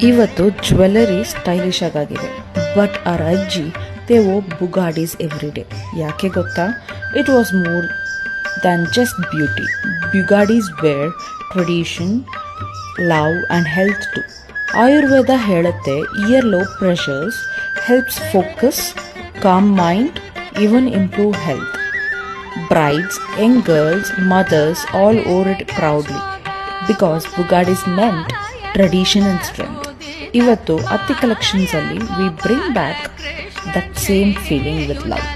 ಇವತ್ತು jewellery stylish ಆಗಿದೆ, but ಅವರ ಅಜ್ಜಿ they wore bugadis every day. ಯಾಕೆ ಗೊತ್ತಾ? It was more than just beauty. Bugadis were tradition, love and health too. Ayurveda ಹೇಳುತ್ತೆ ear lobe pressures helps focus, calm mind, even improve health. Brides, young girls, mothers all wore it proudly because Bugadis meant tradition and strength. Ivattu Atti collections alli we bring back that same feeling with love.